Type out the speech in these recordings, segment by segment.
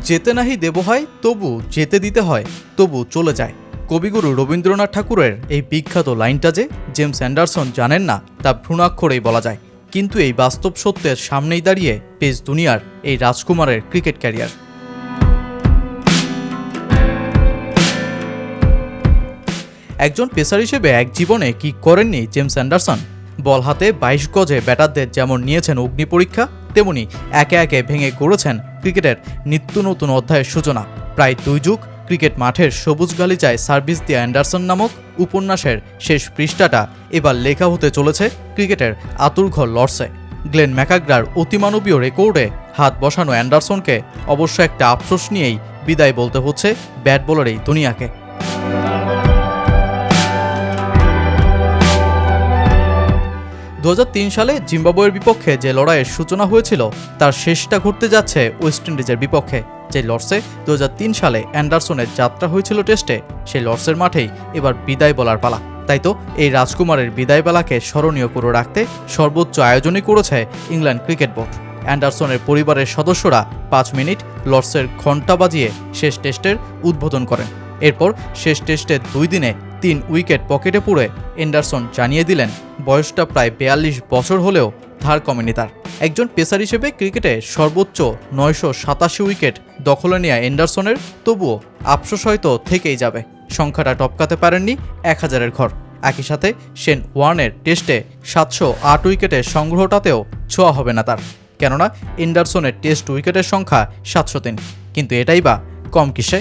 যেতে নাহি দেব হয় তবু যেতে দিতে হয়, তবু চলে যায়। কবিগুরু রবীন্দ্রনাথ ঠাকুরের এই বিখ্যাত লাইনটা যে জেমস অ্যান্ডারসন জানেন না তা ভ্রূণাক্ষরেই বলা যায়। কিন্তু এই বাস্তব সত্যের সামনেই দাঁড়িয়ে পেস দুনিয়ার এই রাজকুমারের ক্রিকেট ক্যারিয়ার। একজন পেসার হিসেবে এক জীবনে কি করেননি জেমস অ্যান্ডারসন? বল হাতে 22 গজে ব্যাটারদের যেমন নিয়েছেন অগ্নি পরীক্ষা, তেমনি একে একে ভেঙে গড়েছেন ক্রিকেটের নিত্য নতুন অধ্যায়ের সূচনা। প্রায় 2 যুগ ক্রিকেট মাঠের সবুজ গালিচায় সার্ভিস দিয়া অ্যান্ডারসন নামক উপন্যাসের শেষ পৃষ্ঠাটা এবার লেখা হতে চলেছে ক্রিকেটের আতুরঘর লর্ডসে। গ্লেন ম্যাকাগ্রার অতিমানবীয় রেকর্ডে হাত বসানো অ্যান্ডারসনকে অবশ্য একটা আফসোস নিয়েই বিদায় বলতে হচ্ছে ব্যাট বলার এই দুনিয়াকে। 2003 সালে জিম্বাবুয়ের বিপক্ষে যে লড়াইয়ের সূচনা হয়েছিল তার শেষটা ঘটতে যাচ্ছে ওয়েস্ট ইন্ডিজের বিপক্ষে। যে লর্ডসে 2003 সালে অ্যান্ডারসনের যাত্রা হয়েছিল টেস্টে, সেই লর্ডসের মাঠেই এবার বিদায় বলার পালা। তাই তো এই রাজকুমারের বিদায় বেলাকে স্মরণীয় করে রাখতে সর্বোচ্চ আয়োজনই করেছে ইংল্যান্ড ক্রিকেট বোর্ড। অ্যান্ডারসনের পরিবারের সদস্যরা 5 মিনিট লর্ডসের ঘণ্টা বাজিয়ে শেষ টেস্টের উদ্বোধন করেন। এরপর শেষ টেস্টের 2 দিনে 3 উইকেট পকেটে পুরে অ্যান্ডারসন জানিয়ে দিলেন বয়সটা প্রায় 42 বছর হলেও ধার কমেনি তার। একজন পেসার হিসেবে ক্রিকেটে সর্বোচ্চ 987 উইকেট দখলে নেওয়া অ্যান্ডারসনের তবুও আফসোস হয়তো থেকেই যাবে। সংখ্যাটা টপকাতে পারেননি 1000-এর ঘর। একই সাথে শেন ওয়ার্নের টেস্টে 708 উইকেটের সংগ্রহটাতেও ছোঁয়া হবে না তার, কেননা অ্যান্ডারসনের টেস্ট উইকেটের সংখ্যা 703। কিন্তু এটাই বা কম কিসে?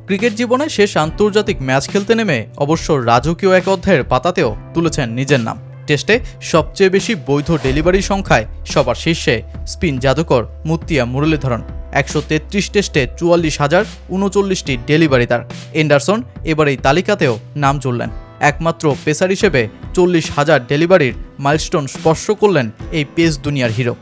ক্রিকেট জীবনে শেষ আন্তর্জাতিক ম্যাচ খেলতে নেমে অবশ্য রাজকীয় এক অধ্যায়ের পাতাতেও তুলেছেন নিজের নাম। টেস্টে সবচেয়ে বেশি বৈধ ডেলিভারি সংখ্যায় সবার শীর্ষে স্পিন জাদুকর মুত্তিয়া মুরলীধরন। 133 টেস্টে 44,039টি ডেলিভারি তার। অ্যান্ডারসন এবার এই তালিকাতেও নাম জুড়লেন। একমাত্র পেসার হিসেবে 40,000 ডেলিভারির মাইলস্টোন স্পর্শ করলেন এই পেস দুনিয়ার হিরো।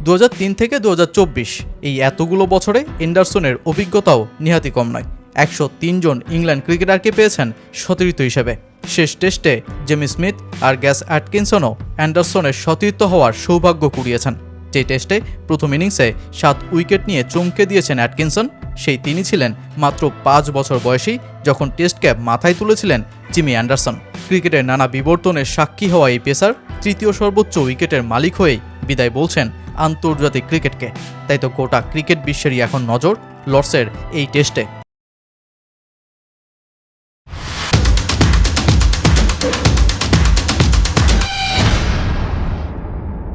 2003 থেকে 2024 এই এতগুলো বছরে অ্যান্ডারসনের অভিজ্ঞতাও নিহাতি কম নয়। 103 জন ইংল্যান্ড ক্রিকেটারকে পেয়েছেন সতীর্থ হিসেবে। শেষ টেস্টে জেমি স্মিথ আর গ্যাস অ্যাটকিনসনও অ্যান্ডারসনের সতীর্থ হওয়ার সৌভাগ্য কুড়িয়েছেন। যে টেস্টে প্রথম ইনিংসে 7 উইকেট নিয়ে চমকে দিয়েছেন অ্যাটকিনসন, সেই তিনি ছিলেন মাত্র 5 বছর বয়সী যখন টেস্ট ক্যাপ মাথায় তুলেছিলেন জিমি অ্যান্ডারসন। ক্রিকেটের নানা বিবর্তনের সাক্ষী হওয়া এই পেসার তৃতীয় সর্বোচ্চ উইকেটের মালিক হয়েই বিদায় বলছেন আন্তর্জাতিক ক্রিকেটকে। তাই তো গোটা ক্রিকেট বিশ্বেরই এখন নজর লর্ডসের এই টেস্টে।